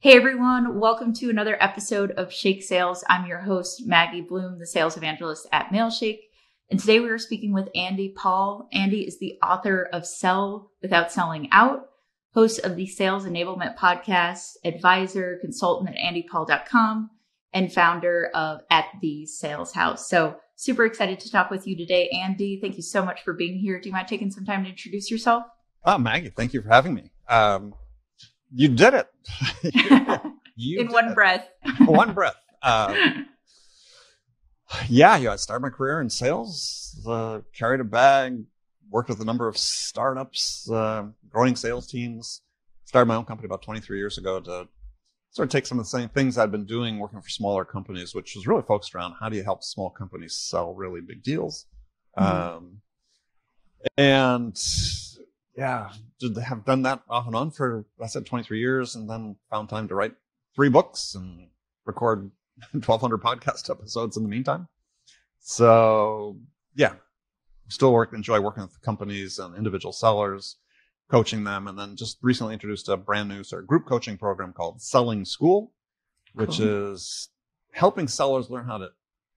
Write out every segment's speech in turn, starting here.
Hey everyone, welcome to another episode of Shake Sales. I'm your host, Maggie Blume, the sales evangelist at Mailshake. And today we are speaking with Andy Paul. Andy is the author of Sell Without Selling Out, host of the Sales Enablement Podcast, advisor, consultant at andypaul.com, and founder of At the Sales House. So super excited to talk with you today, Andy. Thank you so much for being here. Do you mind taking some time to introduce yourself? Maggie, thank you for having me. You did it. In one breath. One breath. I started my career in sales, carried a bag, worked with a number of startups, growing sales teams, started my own company about 23 years ago to sort of take some of the same things I'd been doing working for smaller companies, which was really focused around how do you help small companies sell really big deals. Have done that off and on for, 23 years, and then found time to write 3 books and record 1,200 podcast episodes in the meantime. So, enjoy working with companies and individual sellers, coaching them, and then just recently introduced a brand new group coaching program called Selling School, which is helping sellers learn how to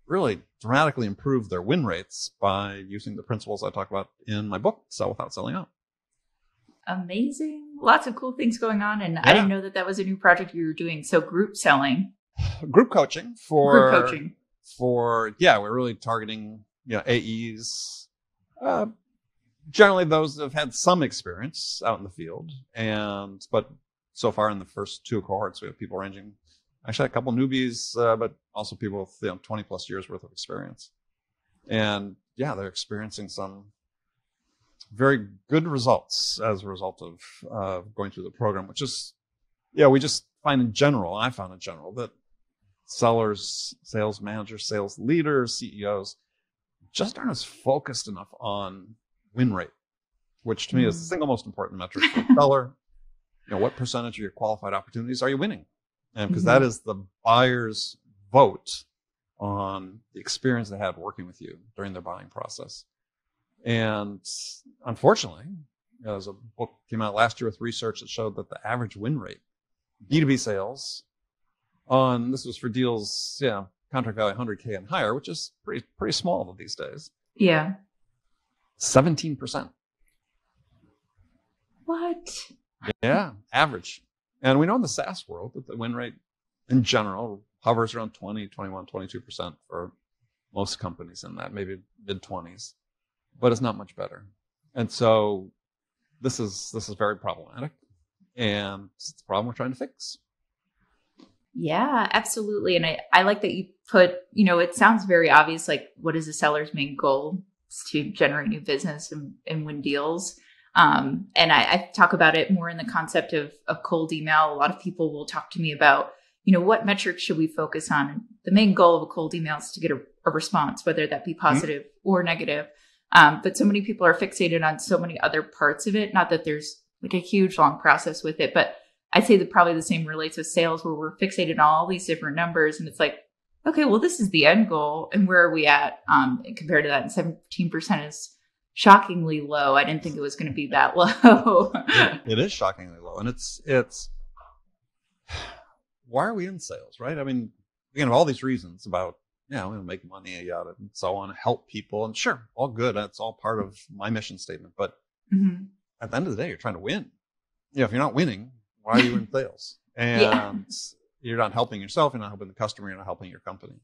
really dramatically improve their win rates by using the principles I talk about in my book, Sell Without Selling Out. Amazing. Lots of cool things going on. And I didn't know that was a new project you were doing. So group selling. Group coaching we're really targeting, AEs, generally those that have had some experience out in the field. But so far in the first 2 cohorts, we have people ranging, actually a couple newbies, but also people with 20 plus years worth of experience. And they're experiencing some very good results as a result of going through the program, which is, we just find in general, I found in general that sellers, sales managers, sales leaders, CEOs just aren't as focused enough on win rate, which to me is the single most important metric for a seller. What percentage of your qualified opportunities are you winning? And because that is the buyer's vote on the experience they had working with you during their buying process. And unfortunately, there's a book came out last year with research that showed that the average win rate, B2B sales, this was for deals, contract value 100K and higher, which is pretty small these days. Yeah. 17%. What? Yeah, average. And we know in the SaaS world that the win rate in general hovers around 20, 21, 22% for most companies in that, maybe mid-20s. But it's not much better. And so this is very problematic, and it's a problem we're trying to fix. Yeah, absolutely. And I like that you put, it sounds very obvious, like what is a seller's main goal? It's to generate new business and win deals. And I talk about it more in the concept of cold email. A lot of people will talk to me about, what metrics should we focus on? And the main goal of a cold email is to get a response, whether that be positive or negative. But so many people are fixated on so many other parts of it. Not that there's like a huge long process with it, but I'd say that probably the same relates with sales, where we're fixated on all these different numbers. And it's like, okay, well, this is the end goal. And where are we at compared to that? And 17% is shockingly low. I didn't think it was going to be that low. It is shockingly low. And it's why are we in sales, right? I mean, we have all these reasons about, we want to make money out of it and so on, help people. And sure, all good. That's all part of my mission statement. But at the end of the day, you're trying to win. If you're not winning, why are you in sales? And you're not helping yourself. You're not helping the customer. You're not helping your company.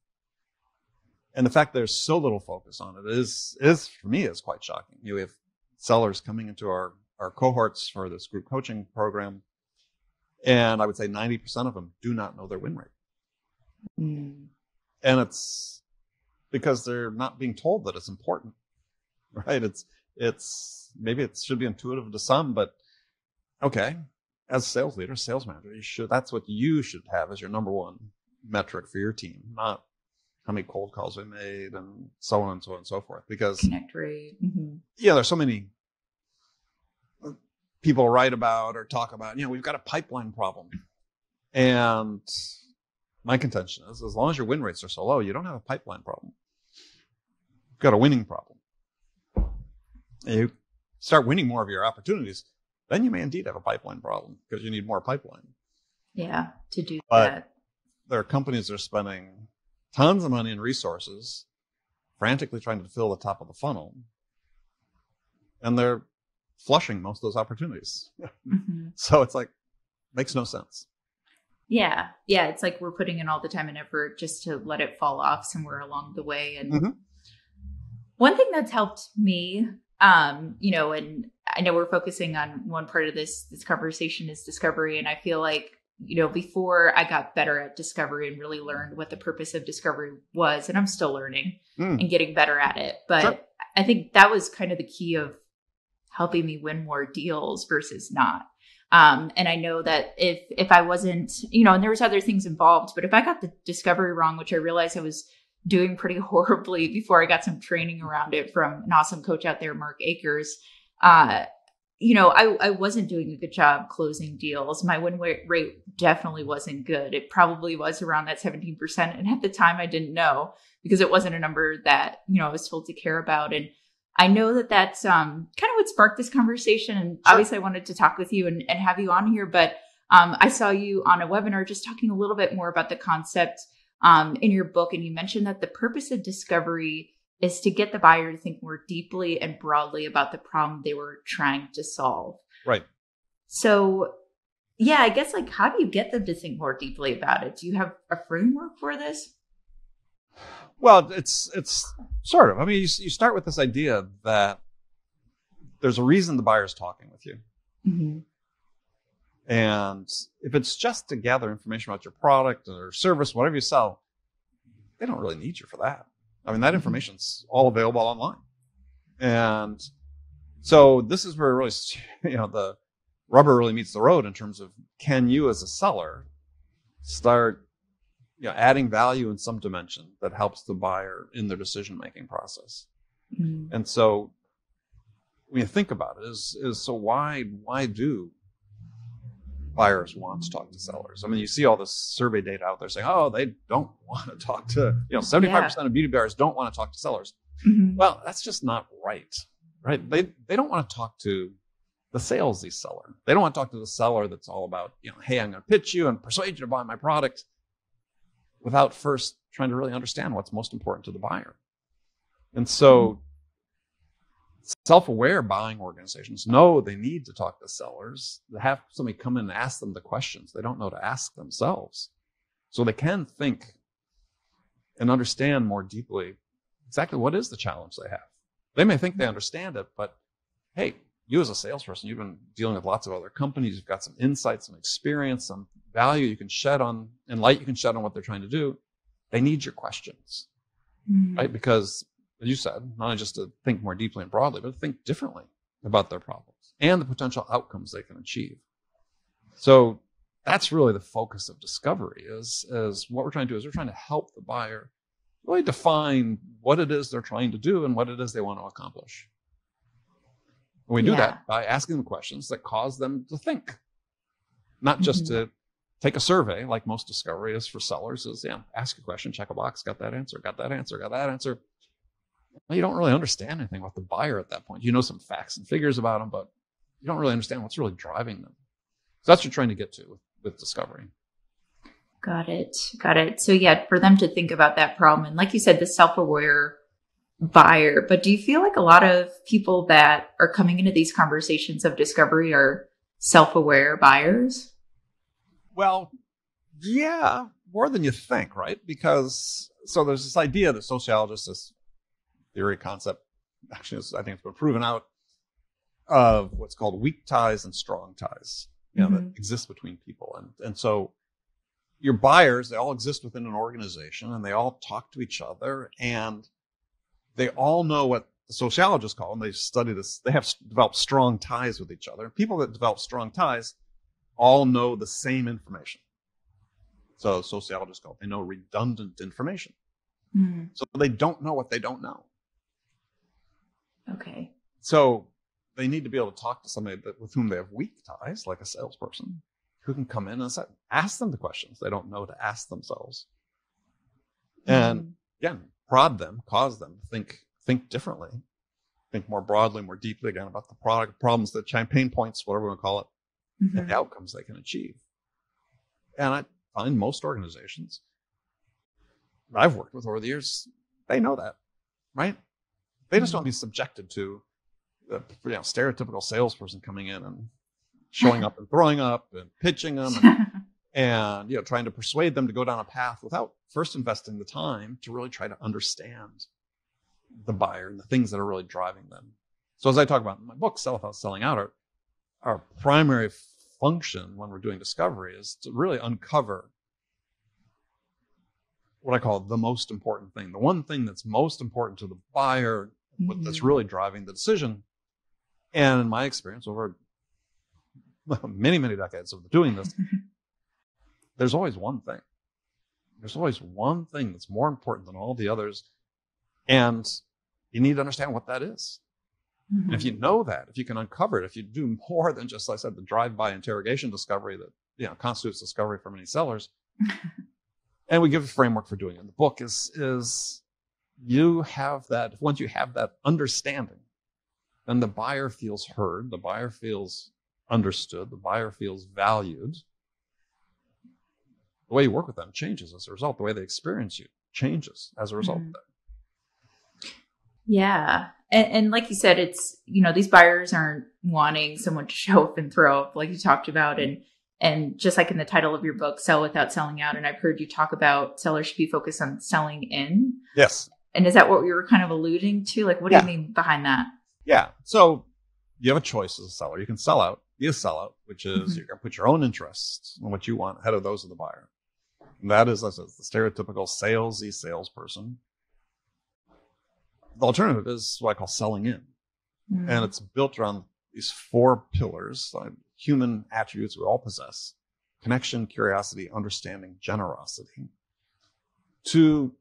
And the fact there's so little focus on it is for me, is quite shocking. We have sellers coming into our cohorts for this group coaching program. And I would say 90% of them do not know their win rate. And it's because they're not being told that it's important, right? It's maybe it should be intuitive to some, but okay, as a sales leader, sales manager, that's what you should have as your number one metric for your team, not how many cold calls we made and so on and so on and so forth. Because connect rate. There's so many people write about or talk about, we've got a pipeline problem, and my contention is, as long as your win rates are so low, you don't have a pipeline problem. You've got a winning problem. And you start winning more of your opportunities, then you may indeed have a pipeline problem because you need more pipeline. Yeah, to do But that. there are companies that are spending tons of money and resources frantically trying to fill the top of the funnel, and they're flushing most of those opportunities. Mm-hmm. So it's like, makes no sense. Yeah. Yeah. It's like we're putting in all the time and effort just to let it fall off somewhere along the way. And one thing that's helped me, you know, and I know we're focusing on one part of this conversation is discovery. And I feel like, you know, before I got better at discovery and really learned what the purpose of discovery was, and I'm still learning and getting better at it. But sure. I think that was kind of the key of helping me win more deals versus not. And I know that if I wasn't, you know, and there was other things involved, but if I got the discovery wrong, which I realized I was doing pretty horribly before I got some training around it from an awesome coach out there, Mark Akers, you know, I wasn't doing a good job closing deals. My win rate definitely wasn't good. It probably was around that 17%. And at the time I didn't know because it wasn't a number that, you know, I was told to care about. And I know that that's kind of what sparked this conversation. And sure. Obviously I wanted to talk with you and have you on here, but I saw you on a webinar just talking a little bit more about the concept in your book. And you mentioned that the purpose of discovery is to get the buyer to think more deeply and broadly about the problem they were trying to solve. Right. So, yeah, I guess like, how do you get them to think more deeply about it? Do you have a framework for this? Well, it's sort of. I mean, you start with this idea that there's a reason the buyer's talking with you. Mm-hmm. And if it's just to gather information about your product or service, whatever you sell, they don't really need you for that. I mean, that information's all available online. And so this is where really, you know, the rubber really meets the road in terms of, can you as a seller start, you know, adding value in some dimension that helps the buyer in their decision-making process. Mm-hmm. And so when you think about it, is so why do buyers want to talk to sellers? I mean, you see all this survey data out there saying, oh, they don't want to talk to, you know, 75% of beauty buyers don't want to talk to sellers. Mm-hmm. Well, that's just not right? They don't want to talk to the salesy seller. They don't want to talk to the seller that's all about, you know, hey, I'm going to pitch you and persuade you to buy my product, without first trying to really understand what's most important to the buyer. And so self-aware buying organizations know they need to talk to sellers. They have somebody come in and ask them the questions they don't know to ask themselves. So they can think and understand more deeply exactly what is the challenge they have. They may think they understand it, but hey, you as a salesperson, you've been dealing with lots of other companies. You've got some insights, some experience, some value you can shed on, and light you can shed on what they're trying to do. They need your questions, right? Because, as you said, not only just to think more deeply and broadly, but to think differently about their problems and the potential outcomes they can achieve. So that's really the focus of discovery is what we're trying to do is we're trying to help the buyer really define what it is they're trying to do and what it is they want to accomplish. And we do that by asking them questions that cause them to think, not just to take a survey like most discovery is for sellers is, ask a question, check a box, got that answer, got that answer, got that answer. Well, you don't really understand anything about the buyer at that point. You know some facts and figures about them, but you don't really understand what's really driving them. So that's what you're trying to get to with discovery. Got it. So for them to think about that problem, and like you said, the self-aware buyer, but do you feel like a lot of people that are coming into these conversations of discovery are self-aware buyers? Well, yeah, more than you think, right? Because so there's this idea that sociologists, this theory concept, actually, I think it's been proven out, of what's called weak ties and strong ties, that exist between people. And so your buyers, they all exist within an organization and they all talk to each other and they all know what the sociologists call, and they study this, they have developed strong ties with each other. People that develop strong ties all know the same information. So sociologists call it, they know redundant information. Mm-hmm. So they don't know what they don't know. Okay. So they need to be able to talk to somebody with whom they have weak ties, like a salesperson, who can come in and ask them the questions they don't know to ask themselves. And again, prod them, cause them to think differently, think more broadly, more deeply, again, about the product, problems, the pain points, whatever we want to call it, and the outcomes they can achieve. And I find most organizations that I've worked with over the years, they know that, right? They just don't be subjected to the stereotypical salesperson coming in and showing up and throwing up and pitching them and trying to persuade them to go down a path without first investing the time to really try to understand the buyer and the things that are really driving them. So as I talk about in my book, Sell Without Selling Out, our primary function when we're doing discovery is to really uncover what I call the most important thing, the one thing that's most important to the buyer, that's really driving the decision. And in my experience over many, many decades of doing this, there's always one thing. There's always one thing that's more important than all the others. And you need to understand what that is. And if you know that, if you can uncover it, if you do more than just, like I said, the drive-by interrogation discovery that constitutes discovery for many sellers, and we give a framework for doing it in the book, is you have that, once you have that understanding, then the buyer feels heard, the buyer feels understood, the buyer feels valued. The way you work with them changes as a result. The way they experience you changes as a result of that. Yeah. And like you said, it's, these buyers aren't wanting someone to show up and throw up like you talked about. And just like in the title of your book, Sell Without Selling Out. And I've heard you talk about sellers should be focused on selling in. Yes. And is that what you were kind of alluding to? Like, what do you mean behind that? Yeah. So you have a choice as a seller. You can sell out, be a sellout, which is you're going to put your own interests and what you want ahead of those of the buyer. And that is, as the stereotypical salesy salesperson. The alternative is what I call selling in. And it's built around these 4 pillars, like human attributes we all possess: connection, curiosity, understanding, generosity, to,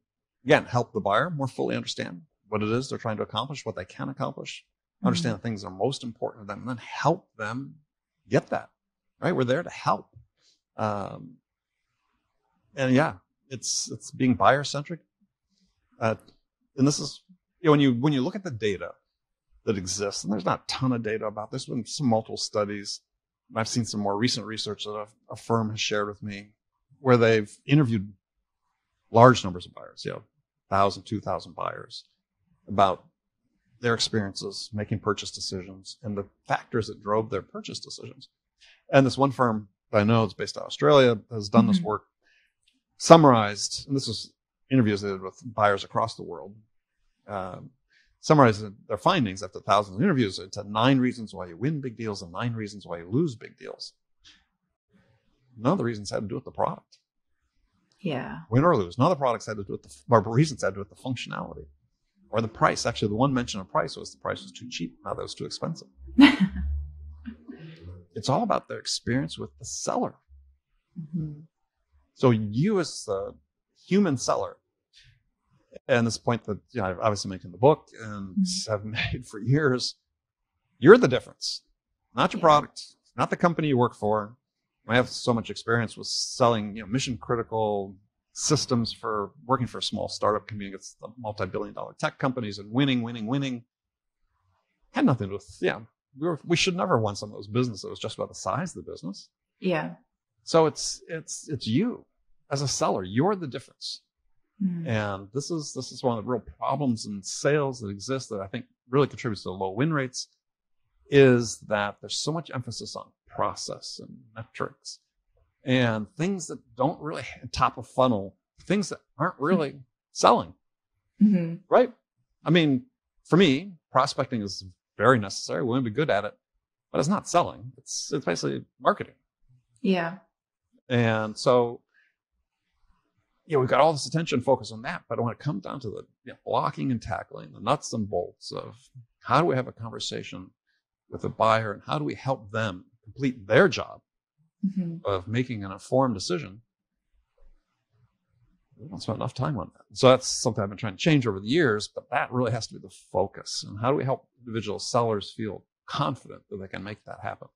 again, help the buyer more fully understand what it is they're trying to accomplish, what they can accomplish, understand the things that are most important to them, and then help them get that, right? We're there to help. And yeah, it's being buyer-centric. And this is, when you look at the data that exists, and there's not a ton of data about this, been some multiple studies. I've seen some more recent research that a firm has shared with me where they've interviewed large numbers of buyers, 1,000, 2,000 buyers, about their experiences making purchase decisions and the factors that drove their purchase decisions. And this one firm that I know is based out of Australia has done this work, summarized, and this was interviews they did with buyers across the world, summarized their findings after thousands of interviews into 9 reasons why you win big deals and 9 reasons why you lose big deals. None of the reasons had to do with the product. Yeah. Win or lose. None of the products had to do with or reasons had to do with the functionality or the price. Actually, the one mention of price was the price was too cheap. Now that was too expensive. It's all about their experience with the seller. So you as the human seller, and this point that I've obviously made in the book and have made for years, you're the difference, not your product, not the company you work for. I have so much experience with selling, mission critical systems for working for a small startup competing against the multi-billion-dollar tech companies and winning. Had nothing to do with, we should never have won some of those businesses. It was just about the size of the business. Yeah. So it's you as a seller. You're the difference. And this is one of the real problems in sales that exists that I think really contributes to the low win rates, is that there's so much emphasis on process and metrics and things that don't really top of funnel, things that aren't really selling. Right? I mean, for me, prospecting is very necessary. We want to be good at it, but it's not selling. It's basically marketing. Yeah. And so, we've got all this attention focused on that, but when it comes down to the blocking and tackling, the nuts and bolts of how do we have a conversation with a buyer and how do we help them complete their job of making an informed decision, we don't spend enough time on that. So that's something I've been trying to change over the years, but that really has to be the focus. And how do we help individual sellers feel confident that they can make that happen?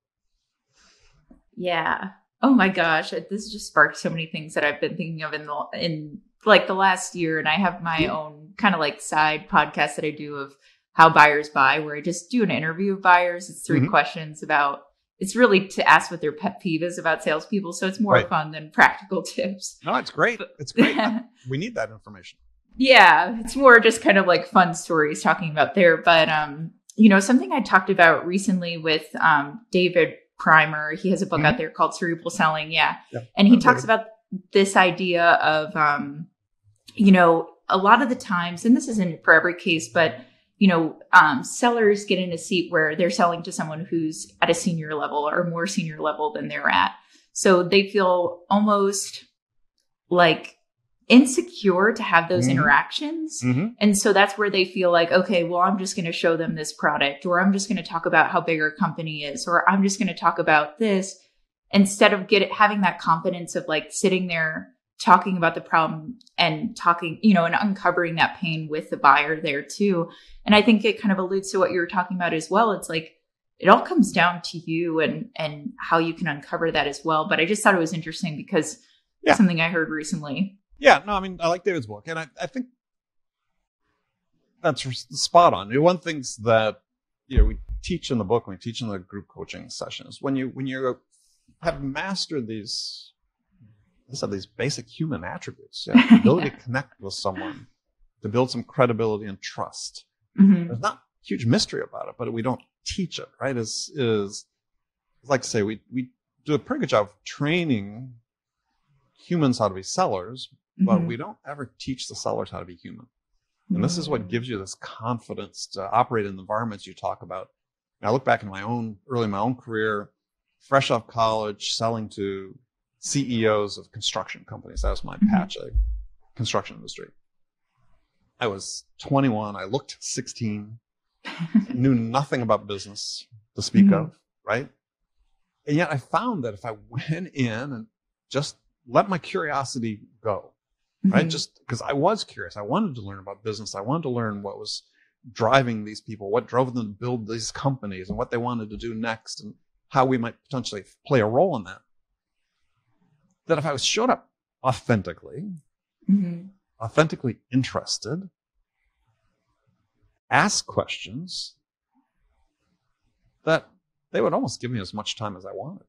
Yeah. Oh my gosh, this just sparked so many things that I've been thinking of in like the last year. And I have my own kind of like side podcast that I do of how buyers buy, where I just do an interview of buyers. It's 3 questions about, it's really to ask what their pet peeve is about salespeople. So it's more fun than practical tips. No, it's great. It's great. We need that information. Yeah, it's more just kind of like fun stories talking about there. But, something I talked about recently with David Primer, he has a book out there called Cerebral Selling. Yeah. And he talks about this idea of, a lot of the times, and this isn't for every case, but, sellers get in a seat where they're selling to someone who's at a senior level or more senior level than they're at. So they feel almost like insecure to have those interactions. And so that's where they feel like, okay, well, I'm just going to show them this product, or I'm just going to talk about how big our company is, or I'm just going to talk about this, instead of having that confidence of like sitting there talking about the problem and talking, and uncovering that pain with the buyer there too. And I think it kind of alludes to what you were talking about as well. It's like, it all comes down to you and how you can uncover that as well. But I just thought it was interesting because something I heard recently. Yeah, no, I mean, I like David's book, and I think that's spot on. One things that we teach in the book, and we teach in the group coaching sessions, when you have mastered these basic human attributes, the ability to connect with someone, to build some credibility and trust. There's not huge mystery about it, but we don't teach it, right? Is like to say we do a pretty good job of training humans how to be sellers, but we don't ever teach the sellers how to be human. And this is what gives you this confidence to operate in the environments you talk about. And I look back in my own career, fresh off college, selling to CEOs of construction companies. That was my patch, construction industry. I was 21. I looked 16, knew nothing about business to speak of, right? And yet I found that if I went in and just let my curiosity go, right? Just because I was curious. I wanted to learn about business. I wanted to learn what was driving these people, what drove them to build these companies, and what they wanted to do next, and how we might potentially play a role in that. That if I showed up authentically, authentically interested, ask questions, that they would almost give me as much time as I wanted.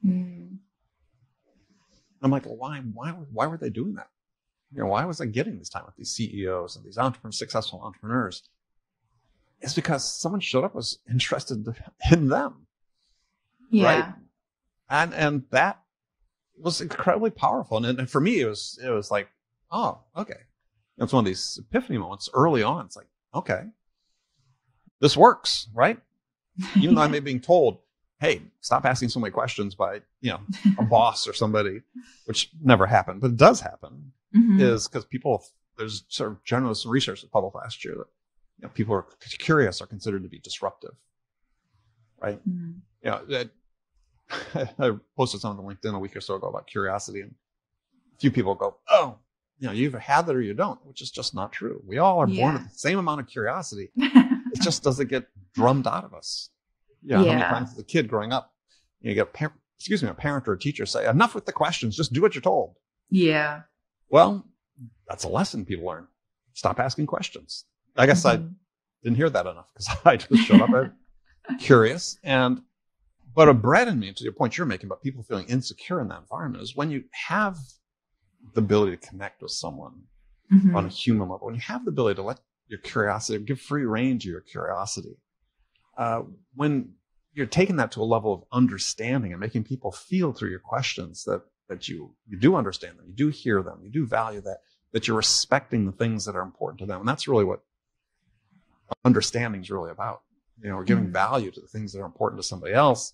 I'm like, well, why were they doing that? Why was I getting this time with these CEOs and these successful entrepreneurs? It's because someone showed up, was interested in them. Right? And that was incredibly powerful. And for me, it was like, oh, okay. It's one of these epiphany moments early on. It's like, okay, this works, right? Even though I may be being told, hey, stop asking so many questions by, a boss or somebody, which never happened, but it does happen, is because there's sort of general research that published last year that, people who are curious are considered to be disruptive, right? I posted something on LinkedIn a week or so ago about curiosity, and a few people go, oh, you either have it or you don't, which is just not true. We all are born with the same amount of curiosity. It just doesn't get drummed out of us. How many times as a kid growing up, you get a parent or a teacher say, enough with the questions, just do what you're told. Yeah. Well, that's a lesson people learn. Stop asking questions. I guess I didn't hear that enough because I just showed up curious. But what bred in me, to your point you're making about people feeling insecure in that environment, is when you have the ability to connect with someone on a human level, when you have the ability to let your curiosity, give free rein to your curiosity, when you're taking that to a level of understanding and making people feel through your questions that you do understand them, you do hear them, you do value that you're respecting the things that are important to them. And that's really what understanding is really about. We're giving value to the things that are important to somebody else.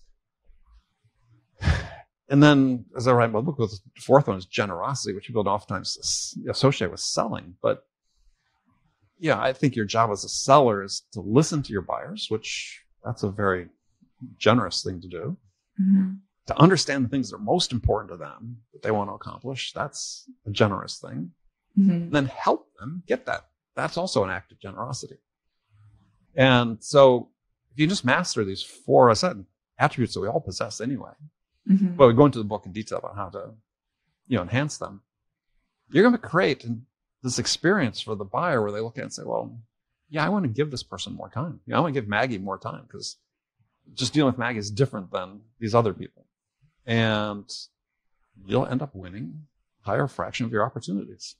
And then, as I write my book, the fourth one is generosity, which people oftentimes associate with selling. But I think your job as a seller is to listen to your buyers, which that's a very generous thing to do. To understand the things that are most important to them that they want to accomplish, that's a generous thing. And then help them get that. That's also an act of generosity. And so if you just master these four, I said, attributes that we all possess anyway, but we go into the book in detail about how to, enhance them. You're going to create this experience for the buyer where they look at it and say, well, I want to give this person more time. I want to give Maggie more time because just dealing with Maggie is different than these other people. And you'll end up winning a higher fraction of your opportunities.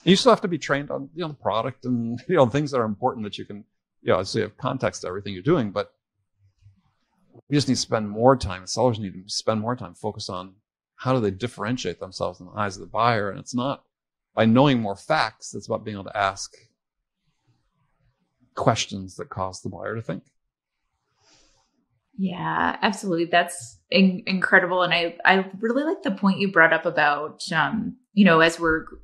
You still have to be trained on, the product and, things that are important that you can, so you have context to everything you're doing, but you just need to spend more time. Sellers need to spend more time focused on how do they differentiate themselves in the eyes of the buyer. And it's not by knowing more facts. It's about being able to ask questions that cause the buyer to think. Yeah, absolutely. That's incredible. And I really like the point you brought up about, as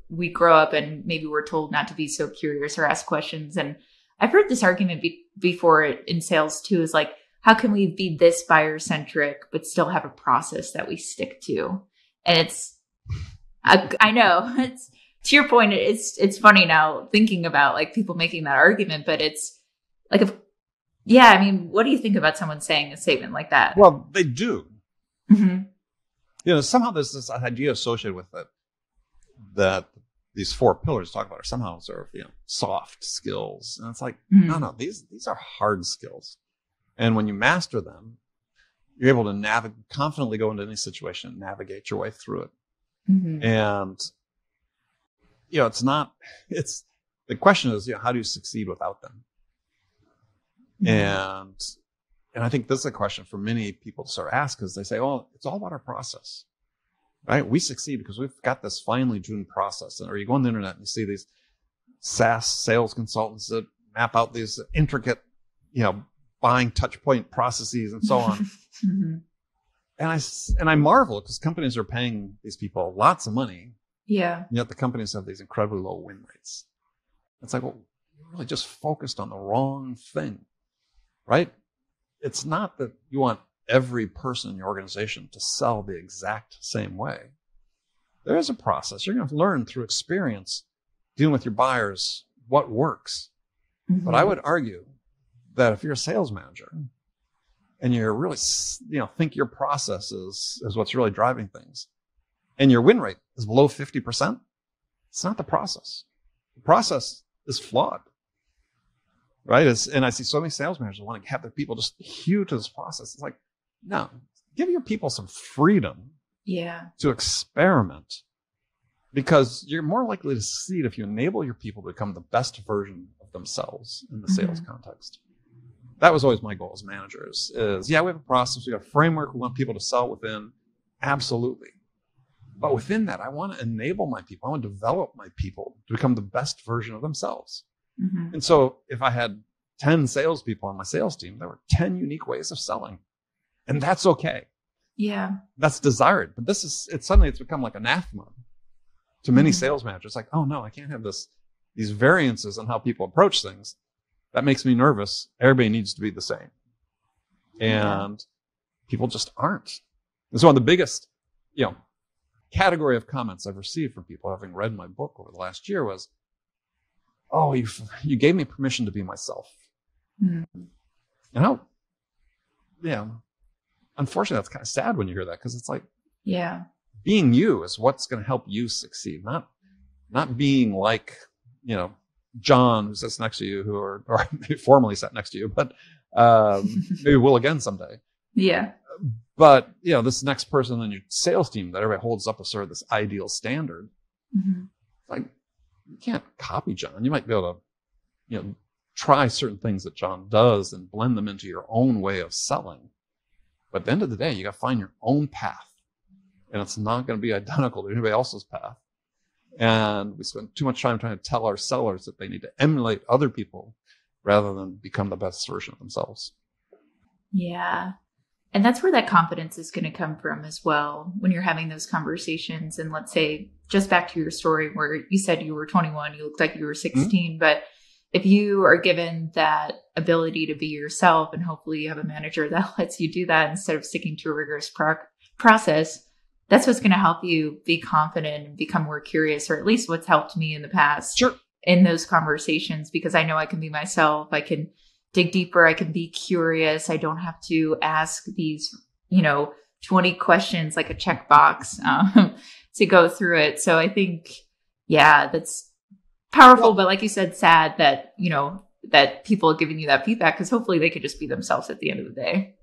we grow up and maybe we're told not to be so curious or ask questions. And I've heard this argument before in sales too, is like, how can we be this buyer centric, but still have a process that we stick to? And I know it's, to your point, it's funny now thinking about like people making that argument, but it's like, what do you think about someone saying a statement like that? Well, they do. Mm-hmm. Somehow there's this idea associated with it that these 4 pillars talk about are somehow sort of, soft skills. And it's like, no, these are hard skills. And when you master them, you're able to confidently go into any situation and navigate your way through it. Mm-hmm. And, the question is, how do you succeed without them? Mm-hmm. And I think this is a question for many people to sort of ask, because they say, oh, it's all about our process, right? We succeed because we've got this finely tuned process. Or you go on the internet and you see these SaaS sales consultants that map out these intricate, buying touch point processes and so on. Mm-hmm. And I marvel because companies are paying these people lots of money. Yeah. Yet the companies have these incredibly low win rates. It's like, well, you're really just focused on the wrong thing, right? It's not that you want every person in your organization to sell the exact same way. There is a process. You're going to learn through experience dealing with your buyers what works. Mm-hmm. But I would argue that if you're a sales manager and you're really, think your process is what's really driving things, and your win rate is below 50%, it's not the process. The process is flawed, right? And I see so many sales managers want to have their people just hew to this process. It's like, no, give your people some freedom to experiment, because you're more likely to succeed if you enable your people to become the best version of themselves in the sales context. That was always my goal as managers is, we have a process, we have a framework we want people to sell within. Absolutely. But within that, I want to enable my people. I want to develop my people to become the best version of themselves. Mm-hmm. And so if I had 10 salespeople on my sales team, there were 10 unique ways of selling. And that's okay. Yeah. That's desired. But suddenly it's become like anathema to many sales managers. Like, oh no, I can't have these variances on how people approach things. That makes me nervous. Everybody needs to be the same. And people just aren't. And so one of the biggest, category of comments I've received from people having read my book over the last year was, oh, you gave me permission to be myself. And unfortunately, that's kind of sad when you hear that, because it's like, being you is what's going to help you succeed, not being like, John who sits next to you, or maybe formerly sat next to you, but maybe will again someday. Yeah. But, this next person on your sales team that everybody holds up as sort of this ideal standard, like, you can't copy John. You might be able to, try certain things that John does and blend them into your own way of selling. But at the end of the day, you got to find your own path. And it's not going to be identical to anybody else's path. And we spend too much time trying to tell our sellers that they need to emulate other people rather than become the best version of themselves. Yeah. And that's where that confidence is going to come from as well when you're having those conversations. And let's say, just back to your story where you said you were 21, you looked like you were 16, but if you are given that ability to be yourself, and hopefully you have a manager that lets you do that instead of sticking to a rigorous process, that's what's going to help you be confident and become more curious, or at least what's helped me in the past in those conversations, because I know I can be myself. I can dig deeper. I can be curious. I don't have to ask these, 20 questions like a checkbox to go through it. So I think, that's powerful. But like you said, sad that, that people are giving you that feedback, because hopefully they could just be themselves at the end of the day.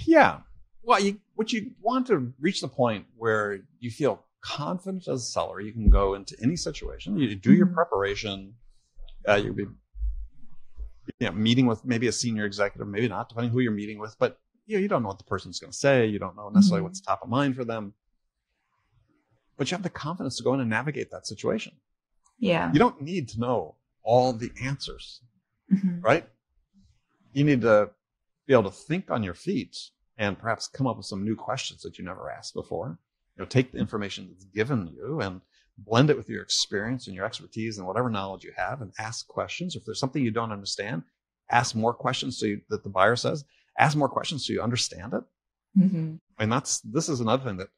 Yeah. Well, what you want to reach the point where you feel confident as a seller, you can go into any situation. You do your preparation. You'll be meeting with maybe a senior executive, maybe not, depending who you're meeting with. But you don't know what the person's going to say. You don't know necessarily what's top of mind for them. But you have the confidence to go in and navigate that situation. Yeah. You don't need to know all the answers, right? You need to be able to think on your feet and perhaps come up with some new questions that you never asked before. Take the information that's given you and blend it with your experience and your expertise and whatever knowledge you have and ask questions. If there's something you don't understand, ask more questions that the buyer says. Ask more questions so you understand it. And this is another thing that,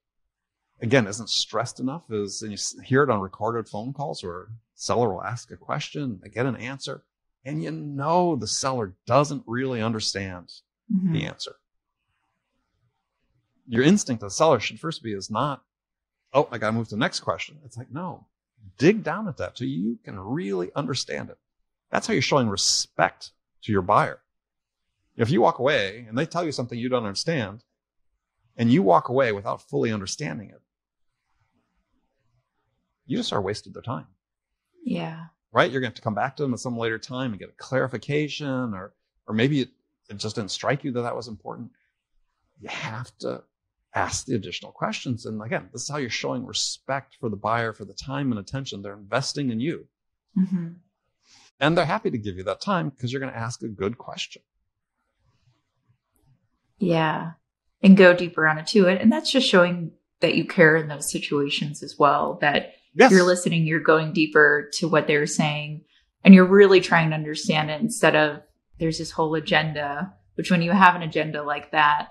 again, isn't stressed enough, and you hear it on recorded phone calls where seller will ask a question, they get an answer, and the seller doesn't really understand the answer. Your instinct as a seller should first be is not, oh, I got to move to the next question. It's like, no, dig down at that so you can really understand it. That's how you're showing respect to your buyer. If you walk away and they tell you something you don't understand, and you walk away without fully understanding it, you just are wasted their time. Yeah. Right? You're going to have to come back to them at some later time and get a clarification, or maybe it just didn't strike you that was important. You have to ask the additional questions. And again, this is how you're showing respect for the buyer, for the time and attention they're investing in you. And they're happy to give you that time because you're going to ask a good question. Yeah. And go deeper onto it. And that's just showing that you care in those situations as well, that you're listening, you're going deeper to what they're saying, and you're really trying to understand it instead of there's this whole agenda, which when you have an agenda like that,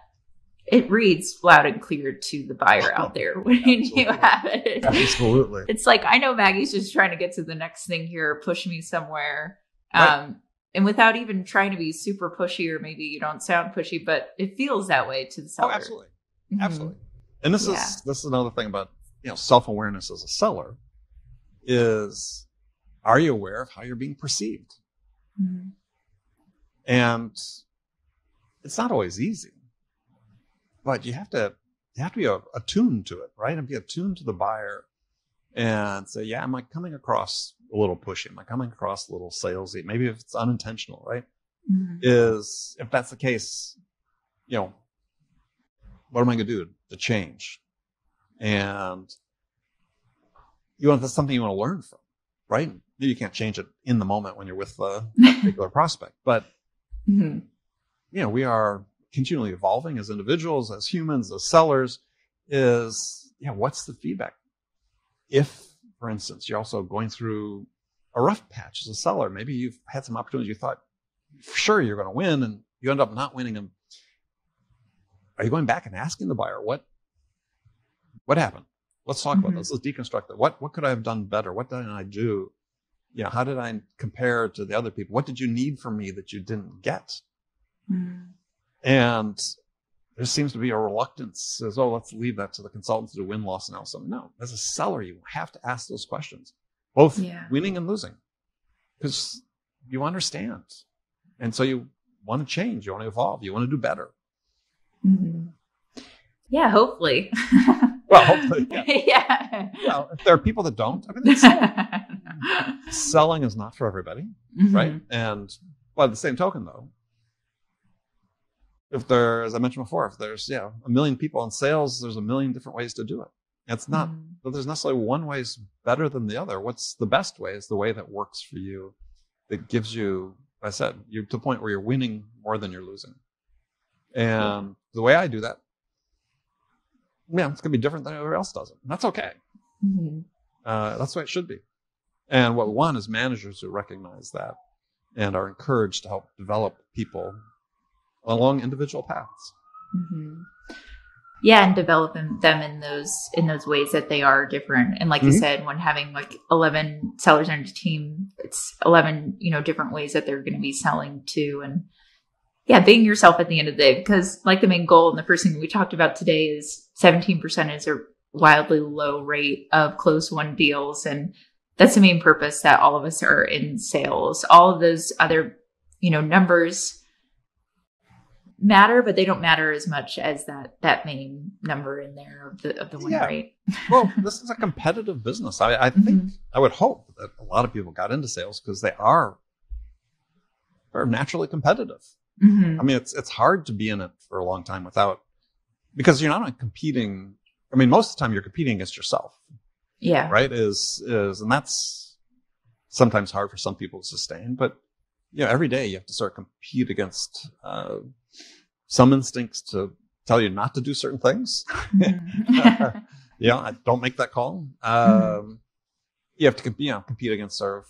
it reads loud and clear to the buyer out there when you have it. Absolutely. It's like, I know Maggie's just trying to get to the next thing here, push me somewhere. Right. And without even trying to be super pushy, or maybe you don't sound pushy, but it feels that way to the seller. Oh, absolutely. Absolutely. And this is another thing about, self-awareness as a seller is, are you aware of how you're being perceived? And it's not always easy, but you have to be attuned to it, right? And be attuned to the buyer and say, am I coming across a little pushy? Am I coming across a little salesy? Maybe if it's unintentional, right? If that's the case, what am I going to do to change? And that's something you want to learn from, right? Maybe you can't change it in the moment when you're with a particular prospect, but we are continually evolving as individuals, as humans, as sellers. What's the feedback? If, for instance, you're also going through a rough patch as a seller, maybe you've had some opportunities you thought, sure, you're going to win, and you end up not winning them. Are you going back and asking the buyer, what happened? Let's talk about this. Let's deconstruct that. What could I have done better? What did I do? How did I compare to the other people? What did you need from me that you didn't get? And there seems to be a reluctance as, let's leave that to the consultants to do win-loss analysis. No, as a seller, you have to ask those questions, both winning and losing, because you understand. And so you want to change, you want to evolve, you want to do better. Yeah, hopefully. Well, hopefully. Yeah. Well, if there are people that don't, selling is not for everybody, right? And by the same token, though, if there, as I mentioned before, if there's a million people in sales, there's a million different ways to do it. It's not that there's necessarily one way is better than the other. What's the best way is the way that works for you, that gives you, I said, you're to the point where you're winning more than you're losing. And the way I do that, it's going to be different than everyone else does it. And that's okay. That's the way it should be. And what we want is managers who recognize that and are encouraged to help develop people along individual paths. Yeah, and developing them in those ways that they are different. And like you said, when having like 11 sellers on your team, it's 11, different ways that they're going to be selling to. And being yourself at the end of the day, because like the main goal and the first thing we talked about today is 17% is a wildly low rate of closed won deals. And that's the main purpose that all of us are in sales. All of those other, numbers, matter, but they don't matter as much as that main number in there of the win rate. Well, this is a competitive business. I think I would hope that a lot of people got into sales because they're naturally competitive. I mean, it's hard to be in it for a long time because you're not competing. I mean, most of the time you're competing against yourself. Yeah. Right. And that's sometimes hard for some people to sustain, but every day you have to sort of compete against, some instincts to tell you not to do certain things. Don't make that call. You have to compete against sort of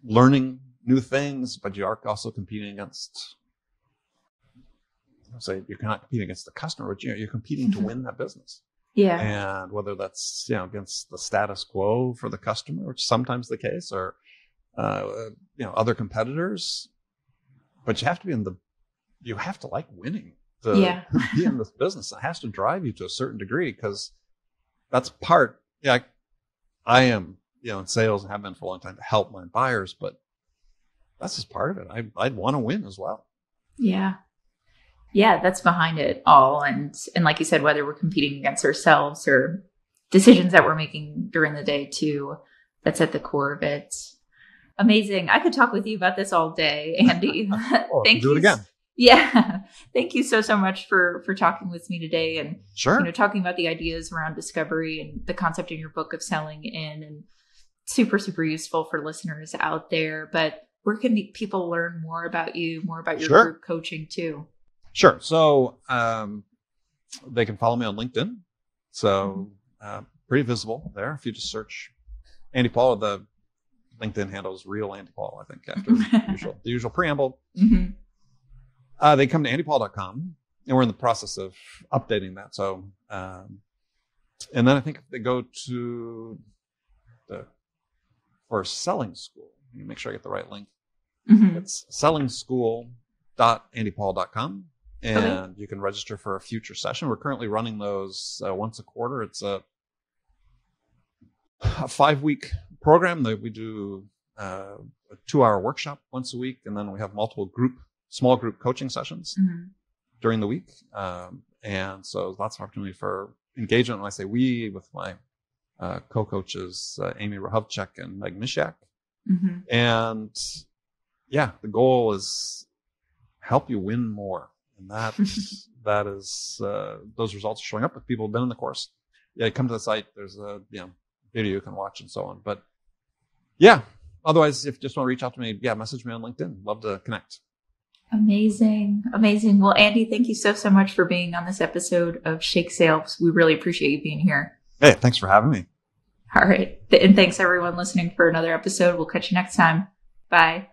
learning new things, but you are also competing against, say, you're not competing against the customer, but you're competing to win that business. Yeah. And whether that's, against the status quo for the customer, which is sometimes the case, or, other competitors, but you have to like winning to be in this business. It has to drive you to a certain degree because that's part, I am, in sales and have been for a long time to help my buyers, but that's just part of it. I'd want to win as well. Yeah. Yeah, that's behind it all. And like you said, whether we're competing against ourselves or decisions that we're making during the day too, that's at the core of it. Amazing. I could talk with you about this all day, Andy. Thank you. Do it again. Yeah. Thank you so much for talking with me today and talking about the ideas around discovery and the concept in your book of selling in, and super, super useful for listeners out there. But where can people learn more about you, more about your group coaching too? Sure. So they can follow me on LinkedIn. So pretty visible there. If you just search Andy Paul, the LinkedIn handle is real Andy Paul, I think, after the usual preamble. They come to andypaul.com, and we're in the process of updating that. So, and then I think if they go to for selling school, let me make sure I get the right link. It's sellingschool.andypaul.com, and you can register for a future session. We're currently running those once a quarter. It's a 5-week program that we do a 2-hour workshop once a week, and then we have multiple small group coaching sessions during the week. And so lots of opportunity for engagement. When I say we, with my co-coaches, Amy Rahovchek and Meg Mishak. And the goal is help you win more. And that is, those results are showing up if people have been in the course. You come to the site, there's a, video you can watch and so on. But otherwise, if you just want to reach out to me, message me on LinkedIn. Love to connect. Amazing. Well, Andy, thank you so much for being on this episode of Shake Sales. We really appreciate you being here. Hey, thanks for having me. All right. And thanks everyone listening for another episode. We'll catch you next time. Bye.